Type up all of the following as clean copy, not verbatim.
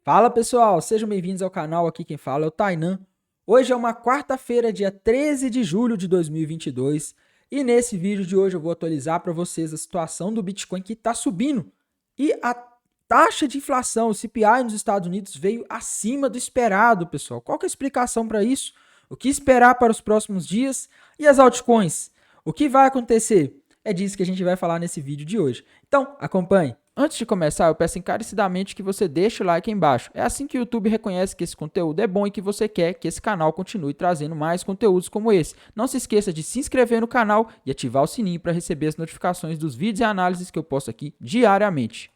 Fala pessoal, sejam bem-vindos ao canal. Aqui quem fala é o Tainan. Hoje é uma quarta-feira, dia 13 de julho de 2022 e nesse vídeo de hoje eu vou atualizar para vocês a situação do Bitcoin que está subindo e a taxa de inflação, o CPI nos Estados Unidos veio acima do esperado, pessoal. Qual que é a explicação para isso? O que esperar para os próximos dias e as altcoins? O que vai acontecer? É disso que a gente vai falar nesse vídeo de hoje. Então, acompanhe. Antes de começar, eu peço encarecidamente que você deixe o like aí embaixo. É assim que o YouTube reconhece que esse conteúdo é bom e que você quer que esse canal continue trazendo mais conteúdos como esse. Não se esqueça de se inscrever no canal e ativar o sininho para receber as notificações dos vídeos e análises que eu posto aqui diariamente.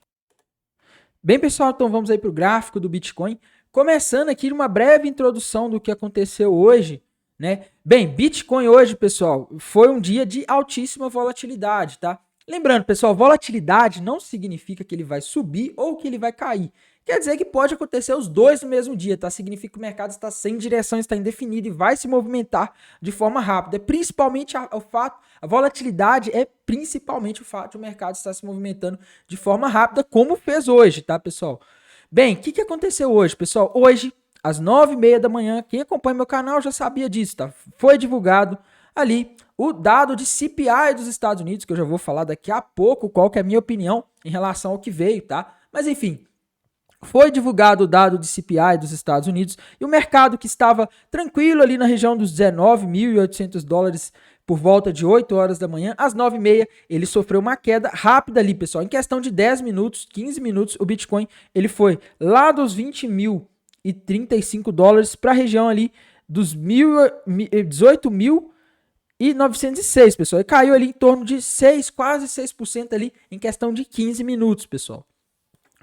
Bem, pessoal, então vamos aí para o gráfico do Bitcoin. Começando aqui uma breve introdução do que aconteceu hoje, né? Bem, Bitcoin hoje, pessoal, foi um dia de altíssima volatilidade, tá? Lembrando, pessoal, volatilidade não significa que ele vai subir ou que ele vai cair. Quer dizer que pode acontecer os dois no mesmo dia, tá? Significa que o mercado está sem direção, está indefinido e vai se movimentar de forma rápida. É principalmente a volatilidade é principalmente o fato de o mercado estar se movimentando de forma rápida, como fez hoje, tá, pessoal? Bem, o que aconteceu hoje, pessoal? Hoje, às 9h30 da manhã, quem acompanha meu canal já sabia disso, tá? Foi divulgado ali o dado de CPI dos Estados Unidos, que eu já vou falar daqui a pouco qual que é a minha opinião em relação ao que veio, tá? Mas enfim, foi divulgado o dado de CPI dos Estados Unidos e o mercado que estava tranquilo ali na região dos 19.800 dólares por volta de 8 horas da manhã, às 9h30, ele sofreu uma queda rápida ali, pessoal. Em questão de 10 minutos, 15 minutos, o Bitcoin ele foi lá dos 20.035 dólares para a região ali dos 18.906, pessoal. E caiu ali em torno de 6, quase 6% ali em questão de 15 minutos, pessoal.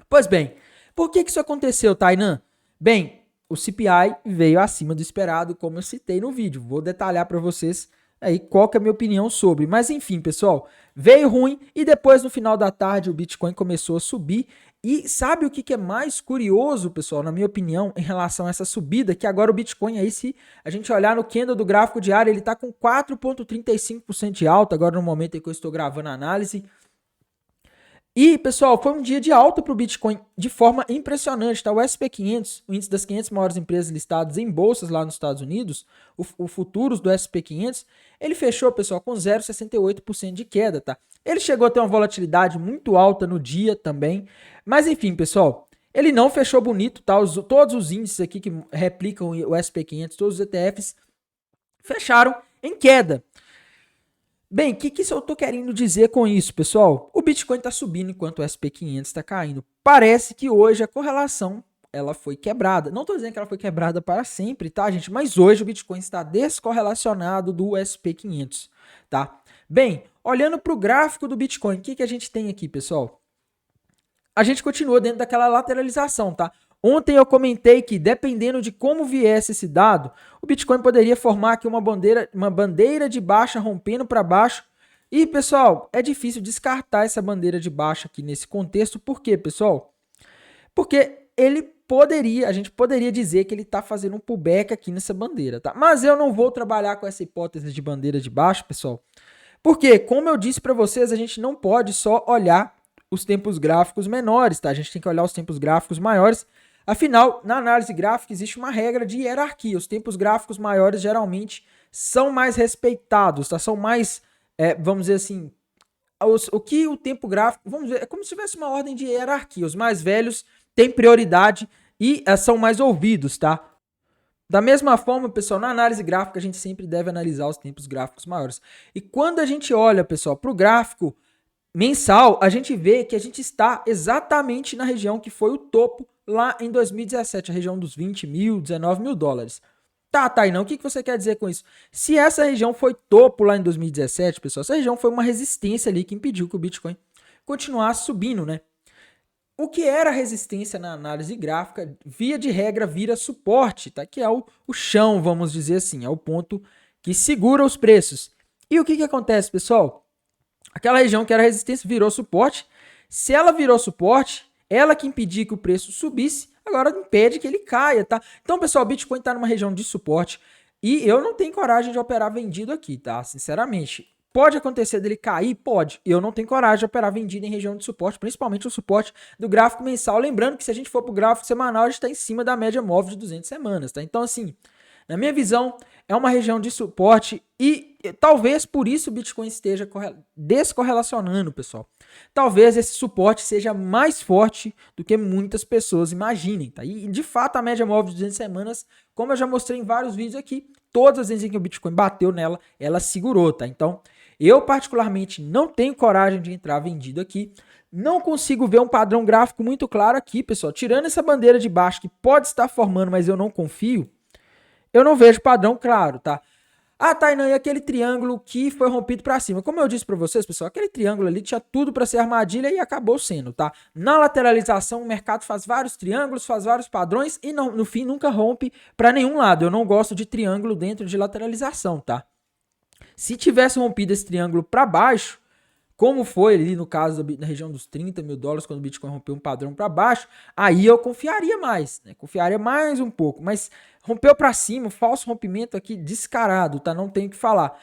Pois bem, por que isso aconteceu, Tainan? Bem, o CPI veio acima do esperado, como eu citei no vídeo. Vou detalhar para vocês aí qual que é a minha opinião sobre. Mas enfim, pessoal, veio ruim e depois no final da tarde o Bitcoin começou a subir. E sabe o que é mais curioso, pessoal, na minha opinião, em relação a essa subida? Que agora o Bitcoin aí, se a gente olhar no candle do gráfico diário, ele está com 4,35% de alta, agora no momento em que eu estou gravando a análise. E, pessoal, foi um dia de alta para o Bitcoin de forma impressionante, tá? O SP500, o índice das 500 maiores empresas listadas em bolsas lá nos Estados Unidos, o futuros do SP500, ele fechou, pessoal, com 0,68% de queda, tá? Ele chegou a ter uma volatilidade muito alta no dia também, mas enfim, pessoal, ele não fechou bonito, tá? Todos os índices aqui que replicam o SP500, todos os ETFs, fecharam em queda. Bem, o que eu estou querendo dizer com isso, pessoal? O Bitcoin está subindo enquanto o SP500 está caindo. Parece que hoje a correlação ela foi quebrada. Não estou dizendo que ela foi quebrada para sempre, tá, gente? Mas hoje o Bitcoin está descorrelacionado do SP500, tá? Bem, olhando para o gráfico do Bitcoin, o que a gente tem aqui, pessoal? A gente continua dentro daquela lateralização, tá? Ontem eu comentei que, dependendo de como viesse esse dado, o Bitcoin poderia formar aqui uma bandeira de baixa rompendo para baixo. E, pessoal, é difícil descartar essa bandeira de baixa aqui nesse contexto. Por quê, pessoal? Porque a gente poderia dizer que ele está fazendo um pullback aqui nessa bandeira, tá? Mas eu não vou trabalhar com essa hipótese de bandeira de baixo, pessoal. Porque, como eu disse para vocês, a gente não pode só olhar os tempos gráficos menores, tá? A gente tem que olhar os tempos gráficos maiores. Afinal, na análise gráfica existe uma regra de hierarquia. Os tempos gráficos maiores geralmente são mais respeitados, tá? São mais, vamos dizer assim, o que o tempo gráfico, vamos ver, é como se tivesse uma ordem de hierarquia. Os mais velhos têm prioridade e são mais ouvidos, tá? Da mesma forma, pessoal, na análise gráfica a gente sempre deve analisar os tempos gráficos maiores. E quando a gente olha, pessoal, para o gráfico mensal, a gente vê que a gente está exatamente na região que foi o topo lá em 2017, a região dos 20 mil, 19 mil dólares. Tá, Tainão, o que você quer dizer com isso? Se essa região foi topo lá em 2017, pessoal, essa região foi uma resistência ali que impediu que o Bitcoin continuasse subindo, né? O que era resistência na análise gráfica, via de regra, vira suporte, tá? Que é o chão, vamos dizer assim, é o ponto que segura os preços. E o que acontece, pessoal? Aquela região que era resistência virou suporte. Se ela virou suporte, ela que impedia que o preço subisse, agora impede que ele caia, tá? Então, pessoal, o Bitcoin está numa região de suporte e eu não tenho coragem de operar vendido aqui, tá? Sinceramente, pode acontecer dele cair? Pode. Eu não tenho coragem de operar vendido em região de suporte, principalmente o suporte do gráfico mensal. Lembrando que se a gente for para o gráfico semanal, a gente está em cima da média móvel de 200 semanas, tá? Então, assim, na minha visão, é uma região de suporte e talvez por isso o Bitcoin esteja descorrelacionando, pessoal. Talvez esse suporte seja mais forte do que muitas pessoas imaginem, tá? E de fato a média móvel de 200 semanas, como eu já mostrei em vários vídeos aqui, todas as vezes em que o Bitcoin bateu nela, ela segurou, tá? Então, eu particularmente não tenho coragem de entrar vendido aqui. Não consigo ver um padrão gráfico muito claro aqui, pessoal. Tirando essa bandeira de baixo que pode estar formando, mas eu não confio, eu não vejo padrão claro, tá? Ah, Tainan, e aquele triângulo que foi rompido para cima? Como eu disse para vocês, pessoal, aquele triângulo ali tinha tudo para ser armadilha e acabou sendo, tá? Na lateralização, o mercado faz vários triângulos, faz vários padrões e no fim nunca rompe para nenhum lado. Eu não gosto de triângulo dentro de lateralização, tá? Se tivesse rompido esse triângulo para baixo, como foi ali no caso da região dos $30 mil, quando o Bitcoin rompeu um padrão para baixo, aí eu confiaria mais, né? Confiaria mais um pouco, mas rompeu para cima, falso rompimento aqui descarado, tá? Não tenho o que falar.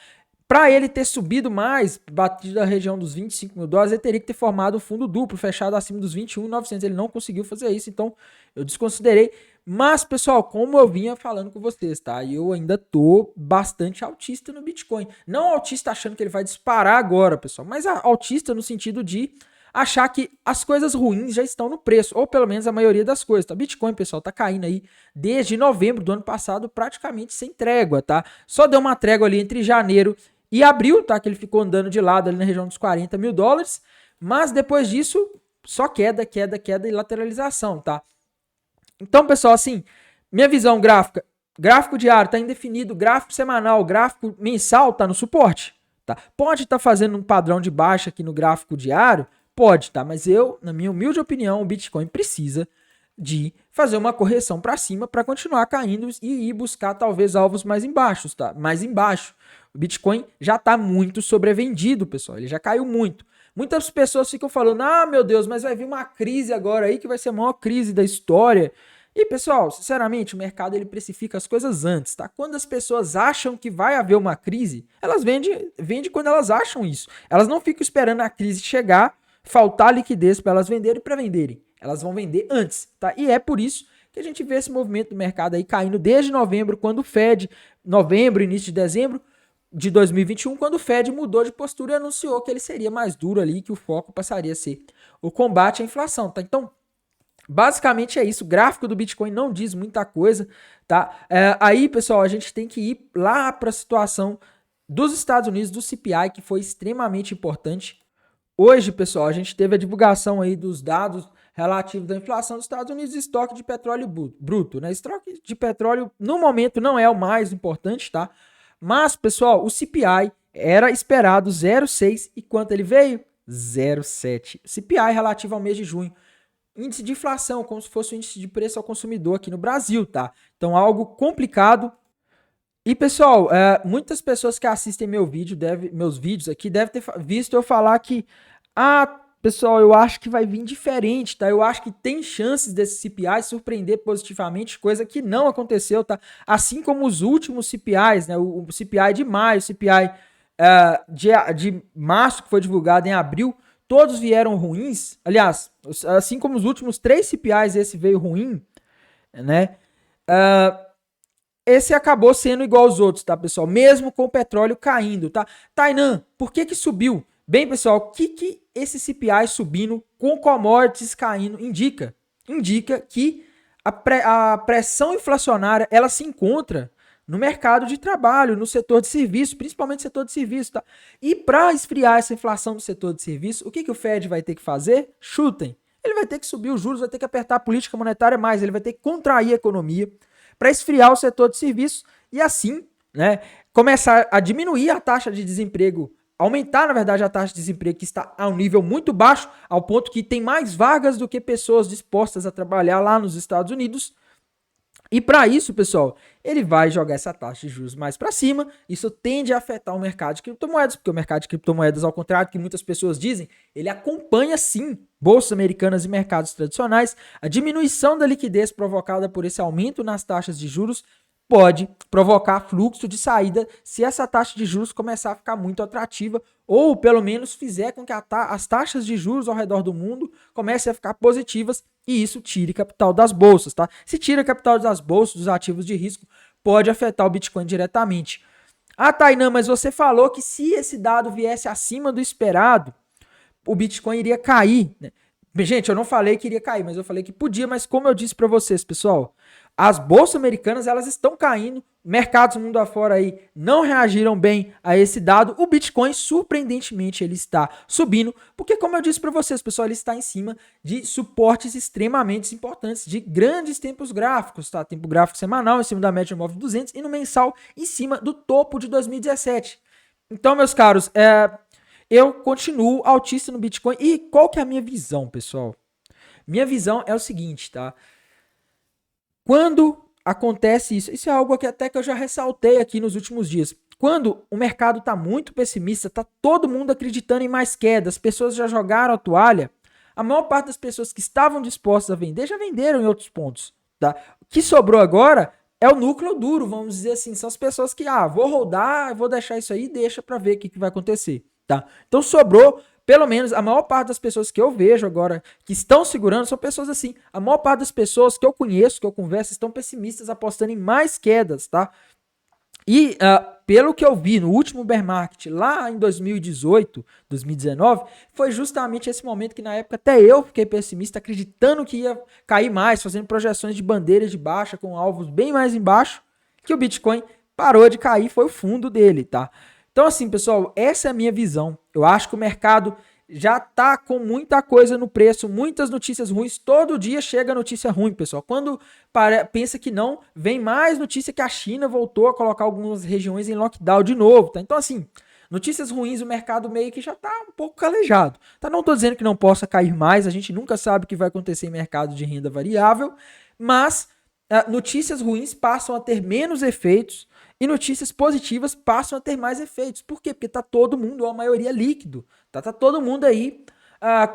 Para ele ter subido mais, batido da região dos $25 mil, ele teria que ter formado um fundo duplo, fechado acima dos 21.900. Ele não conseguiu fazer isso, então eu desconsiderei. Mas, pessoal, como eu vinha falando com vocês, tá? Eu ainda tô bastante autista no Bitcoin. Não autista achando que ele vai disparar agora, pessoal, mas autista no sentido de achar que as coisas ruins já estão no preço, ou pelo menos a maioria das coisas, tá? Bitcoin, pessoal, tá caindo aí desde novembro do ano passado praticamente sem trégua, tá? Só deu uma trégua ali entre janeiro e abril, tá? Que ele ficou andando de lado ali na região dos $40 mil, mas depois disso, só queda, queda, queda e lateralização, tá? Então, pessoal, assim, minha visão gráfica, gráfico diário tá indefinido, gráfico semanal, gráfico mensal tá no suporte, tá? Pode estar fazendo um padrão de baixa aqui no gráfico diário, pode, tá? Mas eu, na minha humilde opinião, o Bitcoin precisa de fazer uma correção para cima para continuar caindo e ir buscar talvez alvos mais embaixo, tá? Mais embaixo. O Bitcoin já tá muito sobrevendido, pessoal. Ele já caiu muito. Muitas pessoas ficam falando, ah, meu Deus, mas vai vir uma crise agora aí que vai ser a maior crise da história. E, pessoal, sinceramente, o mercado ele precifica as coisas antes, tá? Quando as pessoas acham que vai haver uma crise, elas vendem quando elas acham isso. Elas não ficam esperando a crise chegar, faltar liquidez para elas venderem para venderem. Elas vão vender antes, tá? E é por isso que a gente vê esse movimento do mercado aí caindo desde novembro, quando o Fed, novembro, início de dezembro de 2021, quando o Fed mudou de postura e anunciou que ele seria mais duro ali, que o foco passaria a ser o combate à inflação, tá? Então, basicamente é isso. O gráfico do Bitcoin não diz muita coisa, tá? Aí, pessoal, a gente tem que ir lá para a situação dos Estados Unidos, do CPI, que foi extremamente importante. Hoje, pessoal, a gente teve a divulgação aí dos dados relativos da inflação dos Estados Unidos e estoque de petróleo bruto, né? Estoque de petróleo, no momento, não é o mais importante, tá? Mas, pessoal, o CPI era esperado 0,6 e quanto ele veio? 0,7. CPI relativo ao mês de junho. Índice de inflação, como se fosse o índice de preço ao consumidor aqui no Brasil, tá? Então, algo complicado. E, pessoal, muitas pessoas que assistem meus vídeos aqui devem ter visto eu falar que, pessoal, eu acho que vai vir diferente, tá? Eu acho que tem chances desse CPI surpreender positivamente, coisa que não aconteceu, tá? Assim como os últimos CPIs, né? O CPI de maio, o CPI de março, que foi divulgado em abril, todos vieram ruins. Aliás, assim como os últimos 3 CPIs, esse veio ruim, né? Esse acabou sendo igual aos outros, tá, pessoal? Mesmo com o petróleo caindo, tá? Tainan, por que subiu? Bem, pessoal, o que esse CPI subindo com commodities caindo indica? Indica que a pressão inflacionária, ela se encontra no mercado de trabalho, no setor de serviço, principalmente no setor de serviço, tá? E para esfriar essa inflação no setor de serviço, o que o Fed vai ter que fazer? Chutem. Ele vai ter que subir os juros, vai ter que apertar a política monetária mais, ele vai ter que contrair a economia para esfriar o setor de serviço e assim, né, começar a diminuir a taxa de desemprego, aumentar, na verdade, a taxa de desemprego que está a um nível muito baixo, ao ponto que tem mais vagas do que pessoas dispostas a trabalhar lá nos Estados Unidos. E para isso, pessoal, ele vai jogar essa taxa de juros mais para cima. Isso tende a afetar o mercado de criptomoedas, porque o mercado de criptomoedas, ao contrário do que muitas pessoas dizem, ele acompanha sim bolsas americanas e mercados tradicionais. A diminuição da liquidez provocada por esse aumento nas taxas de juros pode provocar fluxo de saída se essa taxa de juros começar a ficar muito atrativa ou pelo menos fizer com que as taxas de juros ao redor do mundo comecem a ficar positivas e isso tire capital das bolsas, tá? Se tira capital das bolsas, dos ativos de risco, pode afetar o Bitcoin diretamente. Ah, Tainan, mas você falou que se esse dado viesse acima do esperado, o Bitcoin iria cair, né? Gente, eu não falei que iria cair, mas eu falei que podia, mas como eu disse para vocês, pessoal, as bolsas americanas, elas estão caindo, mercados mundo afora aí não reagiram bem a esse dado, o Bitcoin, surpreendentemente, ele está subindo, porque como eu disse para vocês, pessoal, ele está em cima de suportes extremamente importantes, de grandes tempos gráficos, tá? Tempo gráfico semanal em cima da média móvel de 200 e no mensal em cima do topo de 2017. Então, meus caros, eu continuo altista no Bitcoin. E qual que é a minha visão, pessoal? Minha visão é o seguinte, tá? Quando acontece isso é algo que até que eu já ressaltei aqui nos últimos dias. Quando o mercado está muito pessimista, tá todo mundo acreditando em mais quedas, as pessoas já jogaram a toalha, a maior parte das pessoas que estavam dispostas a vender já venderam em outros pontos, tá? O que sobrou agora é o núcleo duro, vamos dizer assim, são as pessoas que, vou rodar, vou deixar isso aí, deixa para ver o que vai acontecer. Tá? Então sobrou, pelo menos a maior parte das pessoas que eu vejo agora que estão segurando são pessoas assim. A maior parte das pessoas que eu conheço, que eu converso, estão pessimistas apostando em mais quedas, tá? E pelo que eu vi no último bear market, lá em 2018, 2019, foi justamente esse momento que na época até eu fiquei pessimista, acreditando que ia cair mais, fazendo projeções de bandeiras de baixa com alvos bem mais embaixo, que o Bitcoin parou de cair, foi o fundo dele, tá? Então assim, pessoal, essa é a minha visão. Eu acho que o mercado já tá com muita coisa no preço, muitas notícias ruins, todo dia chega notícia ruim, pessoal. Quando pensa que não, vem mais notícia que a China voltou a colocar algumas regiões em lockdown de novo, tá? Então assim, notícias ruins, o mercado meio que já tá um pouco calejado, tá? Não tô dizendo que não possa cair mais, a gente nunca sabe o que vai acontecer em mercado de renda variável, mas notícias ruins passam a ter menos efeitos e notícias positivas passam a ter mais efeitos. Por quê? Porque tá todo mundo, a maioria líquido. Tá todo mundo aí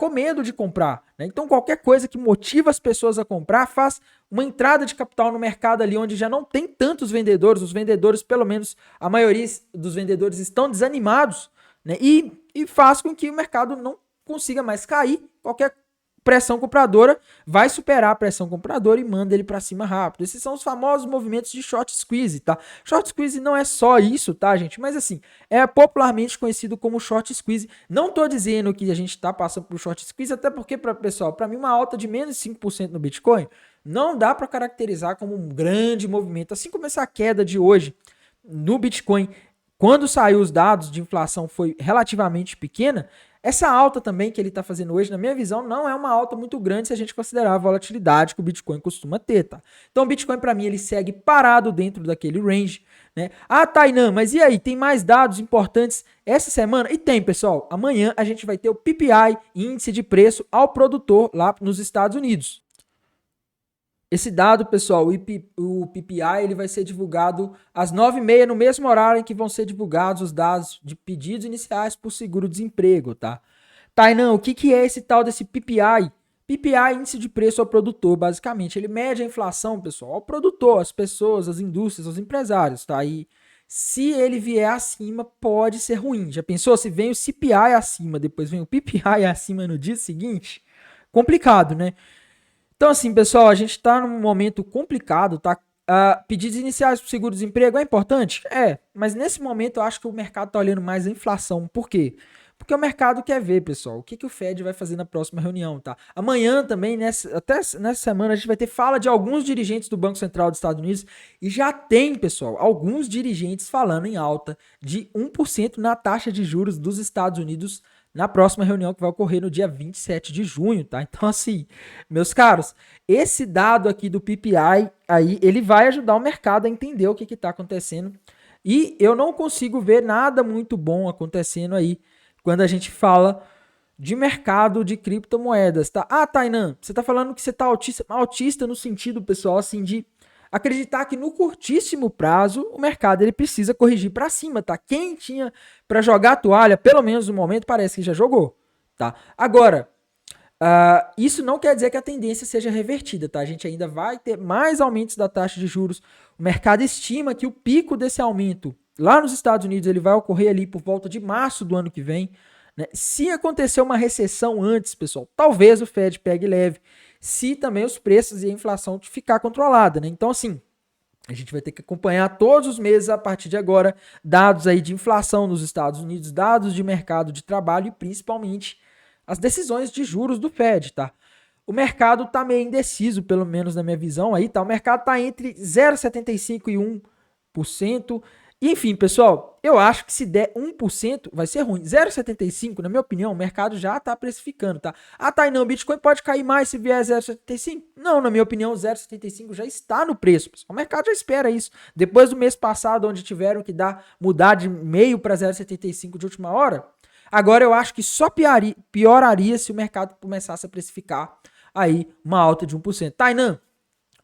com medo de comprar, né? Então qualquer coisa que motiva as pessoas a comprar faz uma entrada de capital no mercado ali onde já não tem tantos vendedores. Os vendedores, pelo menos a maioria dos vendedores estão desanimados, né? E faz com que o mercado não consiga mais cair. Qualquer pressão compradora vai superar a pressão compradora e manda ele para cima rápido. Esses são os famosos movimentos de short squeeze, tá? Short squeeze não é só isso, tá, gente? Mas assim, é popularmente conhecido como short squeeze. Não tô dizendo que a gente tá passando por short squeeze, até porque, pessoal, para mim uma alta de menos de 5% no Bitcoin não dá para caracterizar como um grande movimento. Assim como essa queda de hoje no Bitcoin, quando saiu os dados de inflação foi relativamente pequena, essa alta também que ele está fazendo hoje, na minha visão, não é uma alta muito grande se a gente considerar a volatilidade que o Bitcoin costuma ter, tá? Então o Bitcoin, para mim, ele segue parado dentro daquele range, né? Ah, Tainan, mas e aí? Tem mais dados importantes essa semana? E tem, pessoal. Amanhã a gente vai ter o PPI, Índice de Preço ao Produtor, lá nos Estados Unidos. Esse dado, pessoal, o PPI, ele vai ser divulgado às 9h30, no mesmo horário em que vão ser divulgados os dados de pedidos iniciais por seguro-desemprego, tá? Tainan, o que é esse tal desse PPI? PPI, índice de preço ao produtor, basicamente. Ele mede a inflação, pessoal, ao produtor, as pessoas, as indústrias, os empresários, tá? E se ele vier acima, pode ser ruim. Já pensou? Se vem o CPI acima, depois vem o PPI acima no dia seguinte? Complicado, né? Então, assim, pessoal, a gente está num momento complicado, tá? Pedidos iniciais para o seguro-desemprego é importante? É, mas nesse momento eu acho que o mercado está olhando mais a inflação. Por quê? Porque o mercado quer ver, pessoal, o que o Fed vai fazer na próxima reunião, tá? Amanhã também, até nessa semana, a gente vai ter fala de alguns dirigentes do Banco Central dos Estados Unidos e já tem, pessoal, alguns dirigentes falando em alta de 1% na taxa de juros dos Estados Unidos na próxima reunião que vai ocorrer no dia 27 de junho, tá? Então, assim, meus caros, esse dado aqui do PPI, aí, ele vai ajudar o mercado a entender o que está acontecendo. E eu não consigo ver nada muito bom acontecendo aí quando a gente fala de mercado de criptomoedas, tá? Ah, Tainan, você tá falando que você tá autista no sentido, pessoal, assim, de acreditar que no curtíssimo prazo o mercado ele precisa corrigir para cima, tá? Quem tinha para jogar a toalha, pelo menos no momento, parece que já jogou, tá? Agora, Isso não quer dizer que a tendência seja revertida, tá? A gente ainda vai ter mais aumentos da taxa de juros. O mercado estima que o pico desse aumento lá nos Estados Unidos ele vai ocorrer ali por volta de março do ano que vem. Né? Se acontecer uma recessão antes, pessoal, talvez o Fed pegue leve, se também os preços e a inflação ficar controlada, né? Então, assim, a gente vai ter que acompanhar todos os meses a partir de agora dados aí de inflação nos Estados Unidos, dados de mercado de trabalho e principalmente as decisões de juros do Fed, tá? O mercado tá meio indeciso, pelo menos na minha visão aí, tá? O mercado tá entre 0,75% e 1%. Enfim, pessoal, eu acho que se der 1% vai ser ruim. 0,75%, na minha opinião, o mercado já tá precificando, tá? Tá, não, o Bitcoin pode cair mais se vier 0,75%? Não, na minha opinião, 0,75% já está no preço, pessoal. O mercado já espera isso. Depois do mês passado, onde tiveram que mudar de meio para 0,75% de última hora, agora eu acho que só pioraria se o mercado começasse a precificar aí uma alta de 1%. Tainan,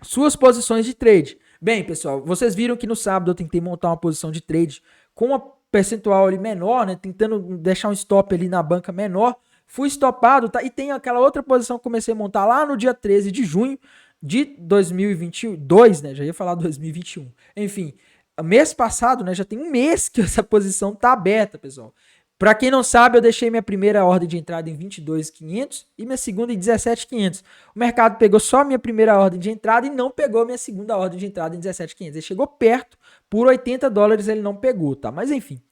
suas posições de trade. Bem, pessoal, vocês viram que no sábado eu tentei montar uma posição de trade com uma percentual ali menor, né? Tentando deixar um stop ali na banca menor. Fui stopado, tá? E tem aquela outra posição que comecei a montar lá no dia 13 de junho de 2022, né? Já ia falar 2021. Enfim, mês passado, né? Já tem um mês que essa posição tá aberta, pessoal. Para quem não sabe, eu deixei minha primeira ordem de entrada em 22.500 e minha segunda em 17.500. O mercado pegou só a minha primeira ordem de entrada e não pegou a minha segunda ordem de entrada em 17.500. Ele chegou perto, por $80 ele não pegou, tá? Mas enfim,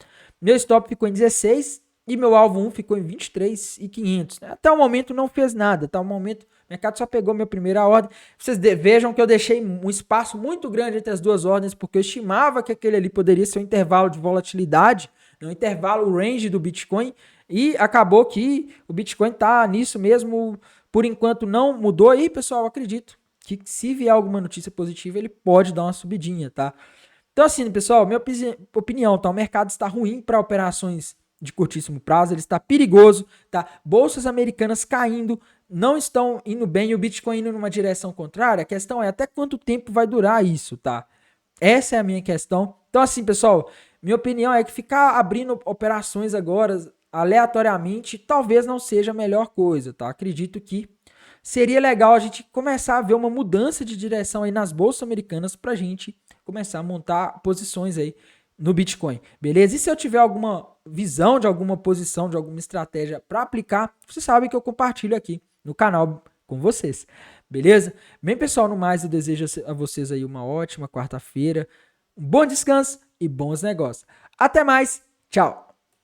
meu stop ficou em 16 e meu alvo 1 ficou em 23.500. Até o momento não fez nada, tá? O momento, o mercado só pegou minha primeira ordem. Vocês vejam que eu deixei um espaço muito grande entre as duas ordens, porque eu estimava que aquele ali poderia ser um intervalo de volatilidade, no intervalo range do Bitcoin, e acabou que o Bitcoin tá nisso mesmo, por enquanto não mudou. Aí, pessoal, acredito que se vier alguma notícia positiva, ele pode dar uma subidinha, tá? Então, assim, pessoal, minha opinião, tá? O mercado está ruim para operações de curtíssimo prazo, ele está perigoso, tá? Bolsas americanas caindo, não estão indo bem e o Bitcoin indo numa direção contrária. A questão é até quanto tempo vai durar isso, tá? Essa é a minha questão. Então, assim, pessoal, minha opinião é que ficar abrindo operações agora aleatoriamente talvez não seja a melhor coisa, tá? Acredito que seria legal a gente começar a ver uma mudança de direção aí nas bolsas americanas pra gente começar a montar posições aí no Bitcoin, beleza? E se eu tiver alguma visão de alguma posição, de alguma estratégia para aplicar, você sabe que eu compartilho aqui no canal com vocês, beleza? Bem, pessoal, no mais eu desejo a vocês aí uma ótima quarta-feira, um bom descanso e bons negócios. Até mais, tchau!